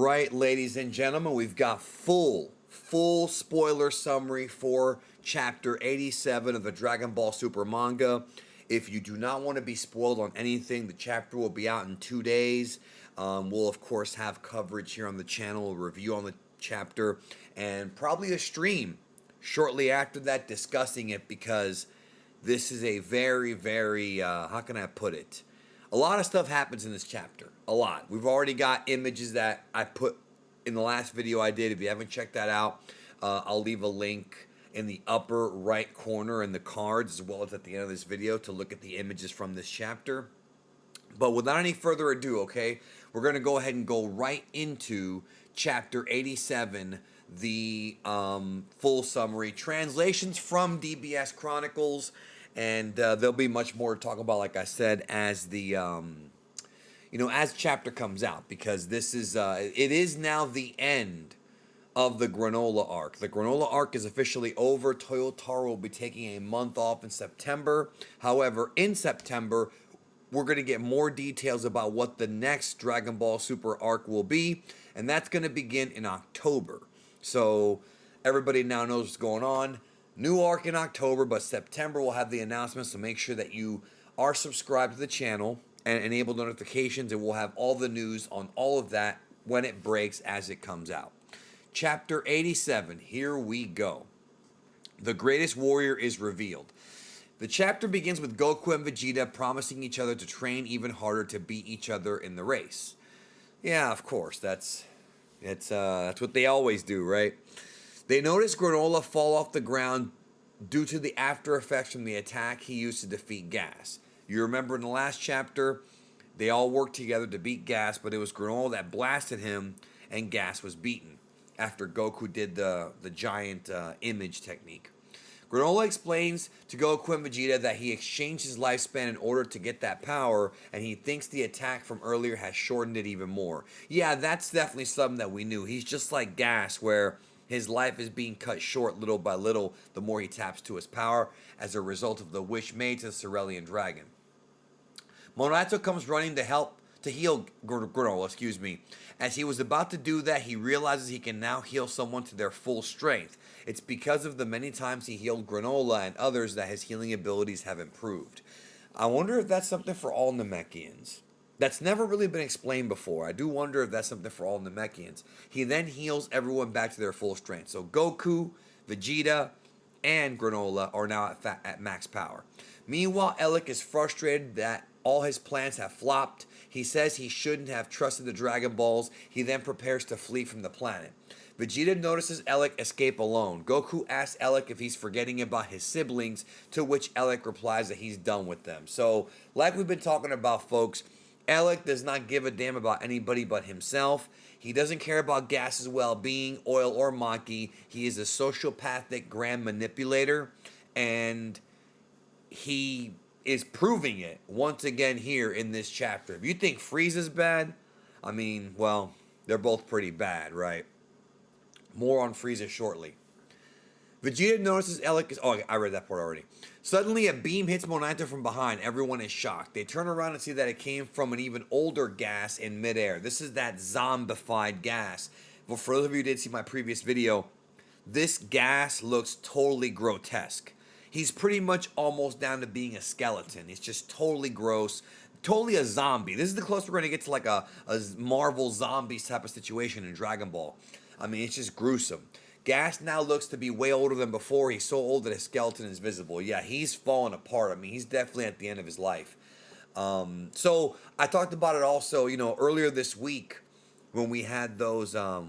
right, ladies and gentlemen, we've got full spoiler summary for chapter 87 of the Dragon Ball Super manga. If you do not want to be spoiled on anything, the chapter will be out in 2 days. We'll of course have coverage here on the channel, a review on the chapter, and probably a stream shortly after that discussing it, because this is a very, how can I put it? A lot of stuff happens in this chapter. A lot. We've already got images that I put in the last video I did. If you haven't checked that out, I'll leave a link in the upper right corner in the cards, as well as at the end of this video, to look at the images from this chapter. But without any further ado, okay, we're going to go ahead and go right into chapter 87, the full summary. Translations from DBS Chronicles. And there'll be much more to talk about, like I said, as the as chapter comes out, because this is it is now the end of the Granolah arc. The Granolah arc is officially over. Toyotaro will be taking a month off in September. However, in September, we're going to get more details about what the next Dragon Ball Super arc will be, and that's going to begin in October. So everybody now knows what's going on. New arc in October, but September we'll have the announcement, so make sure that you are subscribed to the channel and enable notifications, and we'll have all the news on all of that when it breaks, as it comes out. Chapter 87, here we go. The greatest warrior is revealed. The chapter begins with Goku and Vegeta promising each other to train even harder to beat each other in the race. Yeah, of course, that's what they always do, right? They notice Granolah fall off the ground due to the after effects from the attack he used to defeat Gas. You remember in the last chapter, they all worked together to beat Gas, but it was Granolah that blasted him, and Gas was beaten after Goku did the giant image technique. Granolah explains to Goku and Vegeta that he exchanged his lifespan in order to get that power, and he thinks the attack from earlier has shortened it even more. Yeah, that's definitely something that we knew. He's just like Gas, where his life is being cut short little by little the more he taps to his power, as a result of the wish made to the Cerulean Dragon. Monaito comes running to heal Granolah, As he was about to do that, he realizes he can now heal someone to their full strength. It's because of the many times he healed Granolah and others that his healing abilities have improved. I wonder if that's something for all Namekians. That's never really been explained before. I do wonder if that's something for all Namekians. He then heals everyone back to their full strength. So Goku, Vegeta, and Granolah are now at max power. Meanwhile, Elec is frustrated that all his plans have flopped. He says he shouldn't have trusted the Dragon Balls. He then prepares to flee from the planet. Vegeta notices Elec escape alone. Goku asks Elec if he's forgetting about his siblings, to which Elec replies that he's done with them. So, like we've been talking about, folks, Elec does not give a damn about anybody but himself. He doesn't care about Gas's well-being, Oil, or Maki. He is a sociopathic grand manipulator, and he is proving it once again here in this chapter. If you think Frieza's bad, I mean, well, they're both pretty bad, right? More on Frieza shortly. Vegeta notices Elec is... Oh, I read that part already. Suddenly, a beam hits Monaito from behind. Everyone is shocked. They turn around and see that it came from an even older Gas in midair. This is that zombified Gas. Well, for those of you who did see my previous video, this Gas looks totally grotesque. He's pretty much almost down to being a skeleton. He's just totally gross. Totally a zombie. This is the closest we're going to get to like a Marvel zombies type of situation in Dragon Ball. I mean, it's just gruesome. Gas now looks to be way older than before. He's so old that his skeleton is visible. Yeah, he's falling apart. I mean, he's definitely at the end of his life. So I talked about it also, earlier this week when we had those... well,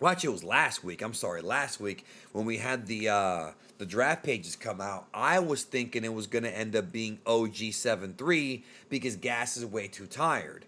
actually, it was last week. I'm sorry, last week when we had the draft pages come out. I was thinking it was going to end up being OG-73 because Gas is way too tired.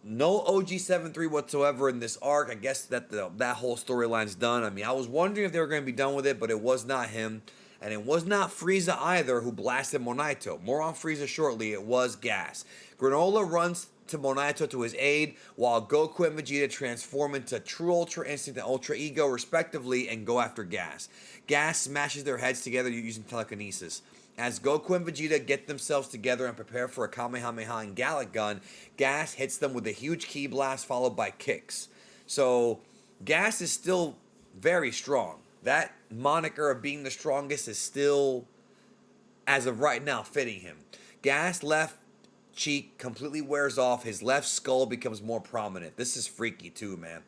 No OG-73 whatsoever in this arc. I guess that that whole storyline's done. I mean, I was wondering if they were going to be done with it, but it was not him. And it was not Frieza either who blasted Monaito. More on Frieza shortly. It was Gas. Granolah runs to Monaito to his aid, while Goku and Vegeta transform into True Ultra Instinct and Ultra Ego respectively and go after Gas. Gas smashes their heads together using telekinesis. As Goku and Vegeta get themselves together and prepare for a Kamehameha and Gallic Gun, Gas hits them with a huge ki blast followed by kicks. So Gas is still very strong. That moniker of being the strongest is still, as of right now, fitting him. Gas left cheek completely wears off. His left skull becomes more prominent. This is freaky too, man.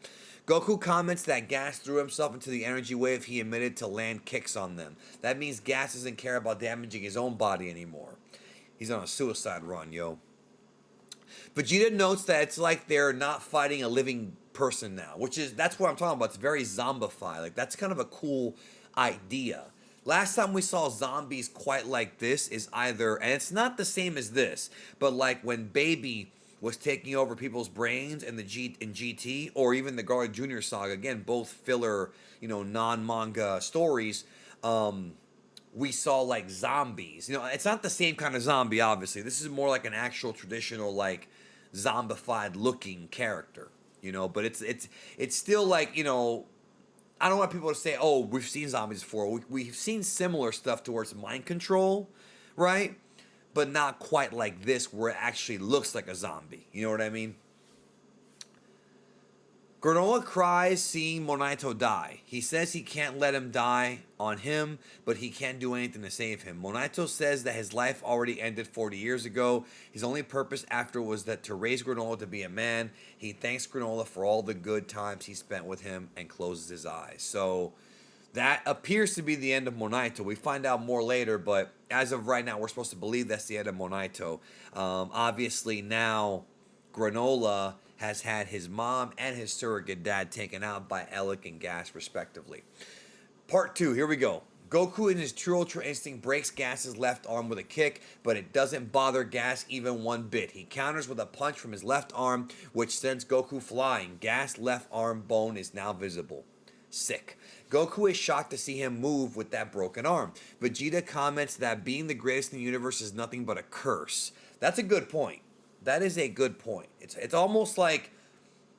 Goku comments that Gas threw himself into the energy wave he emitted to land kicks on them. That means Gas doesn't care about damaging his own body anymore. He's on a suicide run, yo. Vegeta notes that it's like they're not fighting a living person now, that's what I'm talking about. It's very zombified. Like, that's kind of a cool idea. Last time we saw zombies quite like this is either, and it's not the same as this, but like when Baby was taking over people's brains in GT, or even the Garlic Jr. saga, again, both filler, non-manga stories, we saw like zombies. It's not the same kind of zombie, obviously. This is more like an actual traditional, like, zombified looking character, but it's still like, I don't want people to say, oh, we've seen zombies before. We've seen similar stuff towards mind control, right? But not quite like this, where it actually looks like a zombie. You know what I mean? Granolah cries seeing Monito die. He says he can't let him die on him, but he can't do anything to save him. Monito says that his life already ended 40 years ago. His only purpose after was that to raise Granolah to be a man. He thanks Granolah for all the good times he spent with him and closes his eyes. So that appears to be the end of Monito. We find out more later, but as of right now, we're supposed to believe that's the end of Monito. Obviously, now Granolah has had his mom and his surrogate dad taken out by Elec and Gas, respectively. Part 2, here we go. Goku, in his true Ultra Instinct, breaks Gas's left arm with a kick, but it doesn't bother Gas even one bit. He counters with a punch from his left arm, which sends Goku flying. Gas' left arm bone is now visible. Sick. Goku is shocked to see him move with that broken arm. Vegeta comments that being the greatest in the universe is nothing but a curse. That's a good point. That is a good point. It's almost like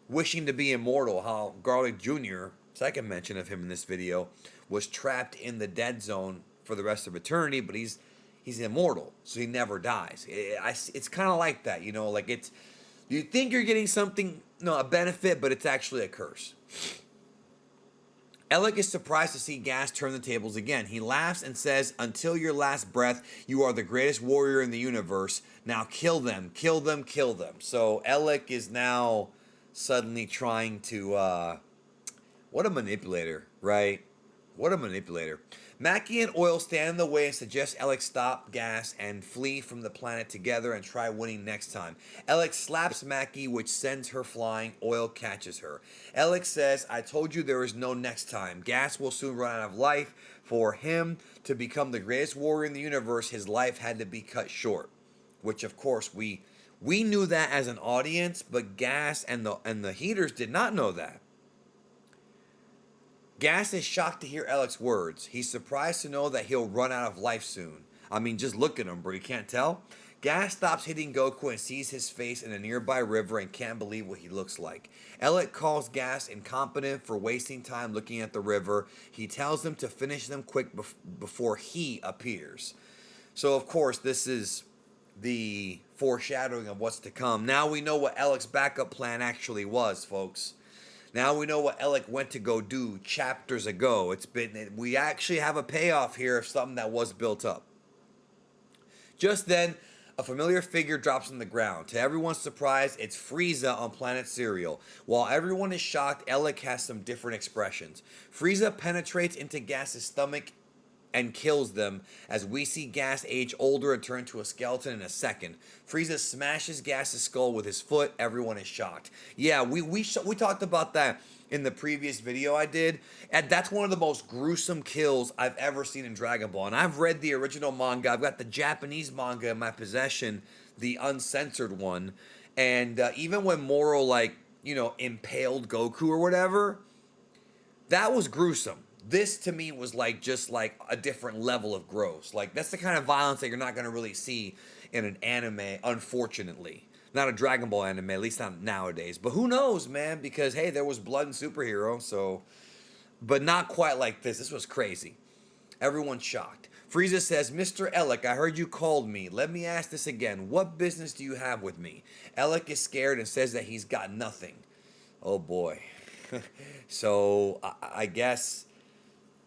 wishing to be immortal, how Garlic Jr., second mention of him in this video, was trapped in the dead zone for the rest of eternity, but he's immortal, so he never dies. It's kind of like that, like you think you're getting something, a benefit, but it's actually a curse. Elec is surprised to see Gas turn the tables again. He laughs and says, until your last breath, you are the greatest warrior in the universe. Now kill them, kill them, kill them. So Elec is now suddenly trying to, what a manipulator, right? What a manipulator. Mackie and Oil stand in the way and suggest Elec stop Gas and flee from the planet together and try winning next time. Elec slaps Mackie, which sends her flying. Oil catches her. Elec says, I told you there is no next time. Gas will soon run out of life. For him to become the greatest warrior in the universe, his life had to be cut short. Which, of course, we knew that as an audience, but Gas and the Heeters did not know that. Gas is shocked to hear Elec's words. He's surprised to know that he'll run out of life soon. I mean, just look at him, bro. You can't tell? Gas stops hitting Goku and sees his face in a nearby river and can't believe what he looks like. Elec calls Gas incompetent for wasting time looking at the river. He tells them to finish them quick before he appears. So, of course, this is the foreshadowing of what's to come. Now we know what Elec's backup plan actually was, folks. Now we know what Elec went to go do chapters ago. We actually have a payoff here of something that was built up. Just then, a familiar figure drops on the ground. To everyone's surprise, it's Frieza on planet Cereal. While everyone is shocked, Elec has some different expressions. Frieza penetrates into Gas's stomach and kills them, as we see Gas age older and turn to a skeleton in a second. Frieza smashes Gas's skull with his foot. Everyone is shocked. Yeah, we talked about that in the previous video I did, and that's one of the most gruesome kills I've ever seen in Dragon Ball. And I've read the original manga. I've got the Japanese manga in my possession, the uncensored one. And even when Moro, impaled Goku or whatever, that was gruesome. This, to me, was just a different level of gross. That's the kind of violence that you're not going to really see in an anime, unfortunately. Not a Dragon Ball anime, at least not nowadays. But who knows, man? Because, hey, there was blood and superhero, so... But not quite like this. This was crazy. Everyone's shocked. Frieza says, Mr. Elec, I heard you called me. Let me ask this again. What business do you have with me? Elec is scared and says that he's got nothing. Oh boy. So I guess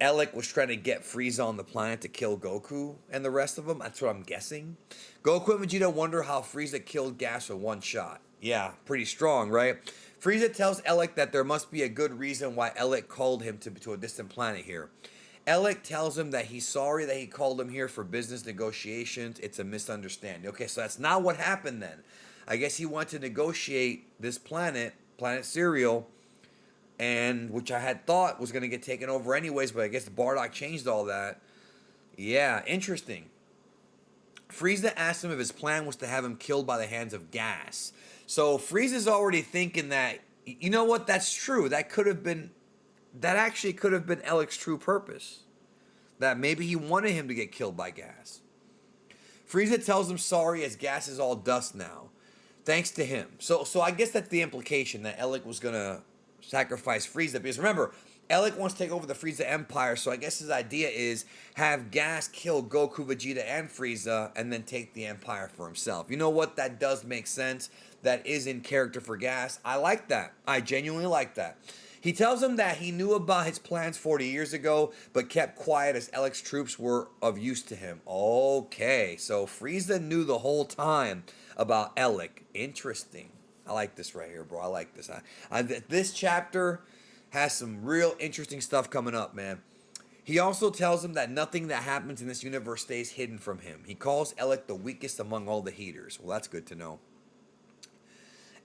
Elec was trying to get Frieza on the planet to kill Goku and the rest of them. That's what I'm guessing. Goku and Vegeta wonder how Frieza killed Gas with one shot. Yeah, pretty strong, right? Frieza tells Elec that there must be a good reason why Elec called him to a distant planet here. Elec tells him that he's sorry that he called him here for business negotiations. It's a misunderstanding. Okay, so that's not what happened then. I guess he wanted to negotiate this planet, Planet Cereal, and which I had thought was going to get taken over anyways, but I guess Bardock changed all that. Yeah, interesting. Frieza asked him if his plan was to have him killed by the hands of Gas. So Frieza's already thinking that, you know what, that's true. That actually could have been Elec's true purpose. That maybe he wanted him to get killed by Gas. Frieza tells him sorry as Gas is all dust now. Thanks to him. So I guess that's the implication, that Elec was going to sacrifice Frieza. Because remember, Elec wants to take over the Frieza Empire, so I guess his idea is have Gas kill Goku, Vegeta, and Frieza, and then take the Empire for himself. You know what? That does make sense. That is in character for Gas. I like that. I genuinely like that. He tells him that he knew about his plans 40 years ago, but kept quiet as Elec's troops were of use to him. Okay, so Frieza knew the whole time about Elec. Interesting. I like this right here, bro. I like this. This chapter has some real interesting stuff coming up, man. He also tells him that nothing that happens in this universe stays hidden from him. He calls Elec the weakest among all the Heeters. Well, that's good to know.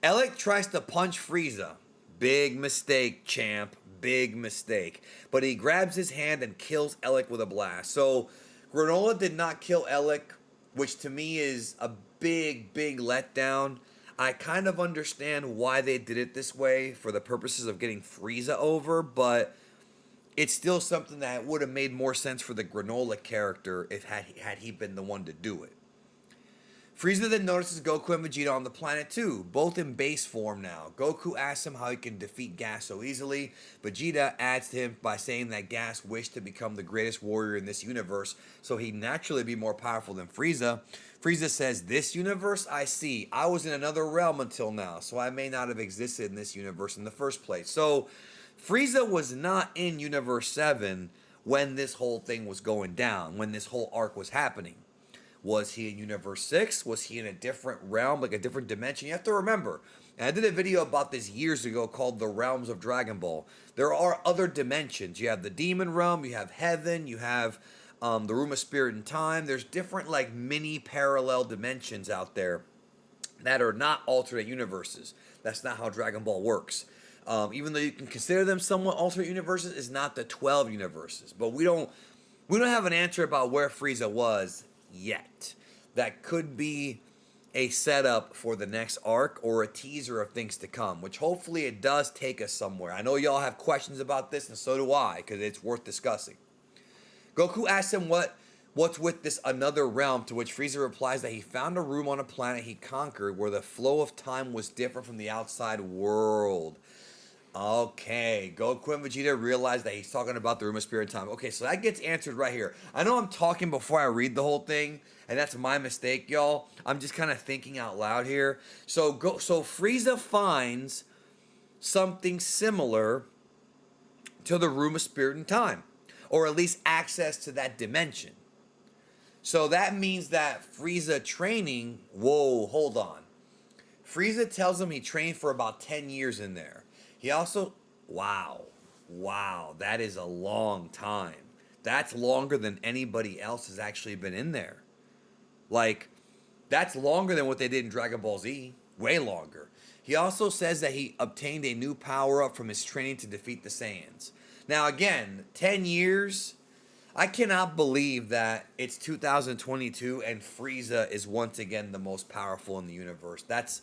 Elec tries to punch Frieza. Big mistake, champ. Big mistake. But he grabs his hand and kills Elec with a blast. So, Granolah did not kill Elec, which to me is a big, big letdown. I kind of understand why they did it this way for the purposes of getting Frieza over, but it's still something that would have made more sense for the Granolah character if had he been the one to do it. Frieza then notices Goku and Vegeta on the planet too, both in base form now. Goku asks him how he can defeat Gas so easily. Vegeta adds to him by saying that Gas wished to become the greatest warrior in this universe, so he'd naturally be more powerful than Frieza. Frieza says, this universe I see. I was in another realm until now, so I may not have existed in this universe in the first place. So, Frieza was not in Universe 7 when this whole thing was going down, when this whole arc was happening. Was he in Universe 6? Was he in a different realm, like a different dimension? You have to remember, and I did a video about this years ago called The Realms of Dragon Ball. There are other dimensions. You have the Demon Realm, you have Heaven, you have the Room of Spirit and Time. There's different like mini parallel dimensions out there that are not alternate universes. That's not how Dragon Ball works. Even though you can consider them somewhat alternate universes, it's not the 12 universes. But we don't have an answer about where Frieza was yet. That could be a setup for the next arc or a teaser of things to come, which hopefully it does take us somewhere. I know y'all have questions about this, and so do I, because it's worth discussing. Goku asks him what's with this another realm, to which Frieza replies that he found a room on a planet he conquered where the flow of time was different from the outside world. Okay, Goku and Vegeta realize that he's talking about the Room of Spirit and Time. Okay, so that gets answered right here. I know I'm talking before I read the whole thing, and that's my mistake, y'all. I'm just kind of thinking out loud here. So Frieza finds something similar to the Room of Spirit and Time, or at least access to that dimension. So that means that Frieza training, whoa, hold on. Frieza tells him he trained for about 10 years in there. He also, wow, that is a long time. That's longer than anybody else has actually been in there. Like, that's longer than what they did in Dragon Ball Z. Way longer. He also says that he obtained a new power-up from his training to defeat the Saiyans. Now, again, 10 years, I cannot believe that it's 2022 and Frieza is once again the most powerful in the universe. That's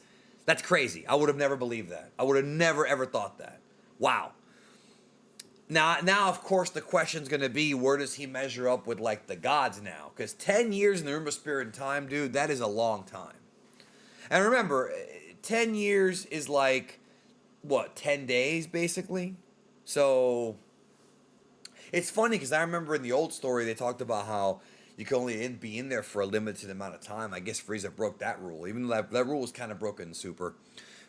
crazy. I would have never believed that. I would have never, ever thought that. Wow. Now, of course, the question's going to be, where does he measure up with, like, the gods now? Because 10 years in the Room of Spirit and Time, dude, that is a long time. And remember, 10 years is like, 10 days, basically? So, It's funny because I remember in the old story they talked about how you can only be in there for a limited amount of time. I guess Frieza broke that rule, even though that rule was kind of broken in Super.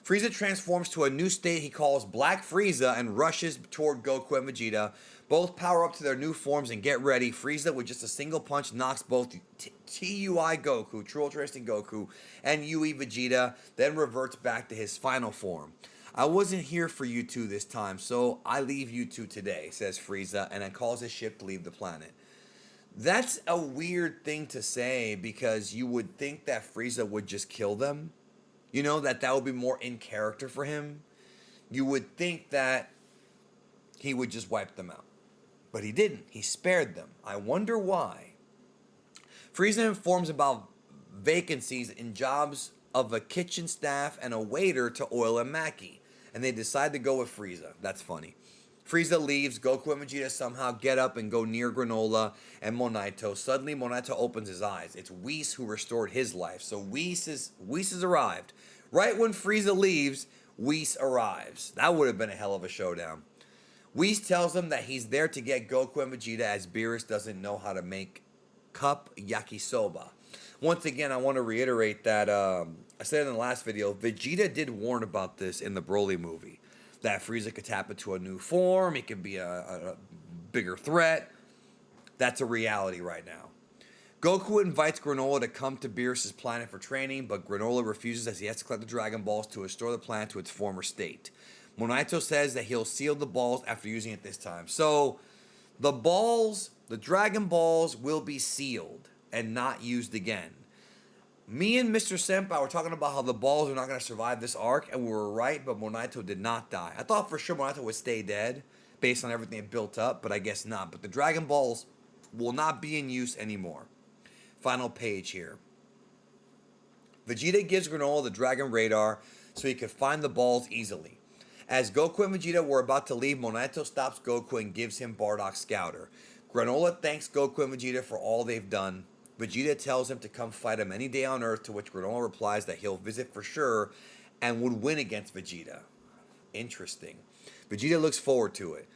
Frieza transforms to a new state he calls Black Frieza and rushes toward Goku and Vegeta. Both power up to their new forms and get ready. Frieza, with just a single punch, knocks both TUI Goku, True Ultra Instinct Goku, and UE Vegeta, then reverts back to his final form. I wasn't here for you two this time, so I leave you two today, says Frieza, and then calls his ship to leave the planet. That's a weird thing to say because you would think that Frieza would just kill them. You know, that would be more in character for him. You would think that he would just wipe them out. But he didn't. He spared them. I wonder why. Frieza informs about vacancies in jobs of a kitchen staff and a waiter to Oil and Maki. And they decide to go with Frieza. That's funny. Frieza leaves. Goku and Vegeta somehow get up and go near Granolah and Monaito. Suddenly, Monaito opens his eyes. It's Whis who restored his life. So Whis has arrived. Right when Frieza leaves, Whis arrives. That would have been a hell of a showdown. Whis tells him that he's there to get Goku and Vegeta as Beerus doesn't know how to make cup yakisoba. Once again, I want to reiterate that I said in the last video, Vegeta did warn about this in the Broly movie. That Frieza could tap into a new form. He could be a bigger threat. That's a reality right now. Goku invites Granolah to come to Beerus' planet for training, but Granolah refuses as he has to collect the Dragon Balls to restore the planet to its former state. Monaito says that he'll seal the balls after using it this time. So, the balls, the Dragon Balls, will be sealed and not used again. Me and Mr. Senpai were talking about how the balls are not going to survive this arc, and we were right, but Monaito did not die. I thought for sure Monaito would stay dead based on everything it built up, but I guess not. But the Dragon Balls will not be in use anymore. Final page here. Vegeta gives Granolah the Dragon Radar so he could find the balls easily. As Goku and Vegeta were about to leave, Monaito stops Goku and gives him Bardock's Scouter. Granolah thanks Goku and Vegeta for all they've done. Vegeta tells him to come fight him any day on Earth, to which Granolah replies that he'll visit for sure and would win against Vegeta. Interesting. Vegeta looks forward to it.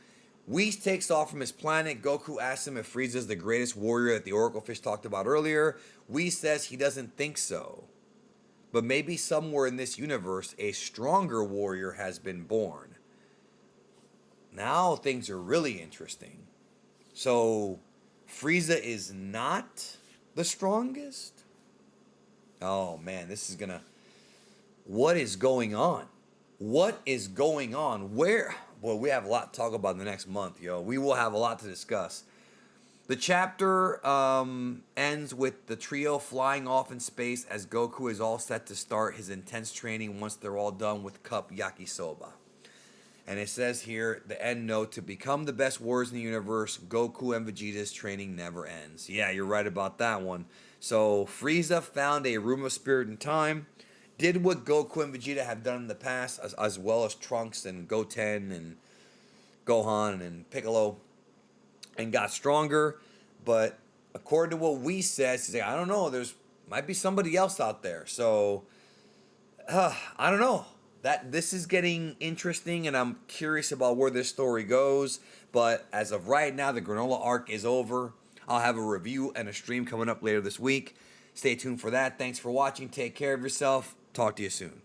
Whis takes off from his planet. Goku asks him if Frieza is the greatest warrior that the Oracle Fish talked about earlier. Whis says he doesn't think so. But maybe somewhere in this universe, a stronger warrior has been born. Now things are really interesting. So, Frieza is not the strongest? Oh man, this is gonna... What is going on? What is going on? Where... Boy, we have a lot to talk about in the next month, yo. We will have a lot to discuss. The chapter ends with the trio flying off in space as Goku is all set to start his intense training once they're all done with Cup Yakisoba. And it says here, the end note, to become the best warriors in the universe, Goku and Vegeta's training never ends. Yeah, you're right about that one. So, Frieza found a room of spirit and time, did what Goku and Vegeta have done in the past, as well as Trunks and Goten and Gohan and Piccolo, and got stronger. But according to what Whis says, he's like, I don't know, there's might be somebody else out there. So, I don't know. This is getting interesting, and I'm curious about where this story goes. But as of right now, the Granolah arc is over. I'll have a review and a stream coming up later this week. Stay tuned for that. Thanks for watching. Take care of yourself. Talk to you soon.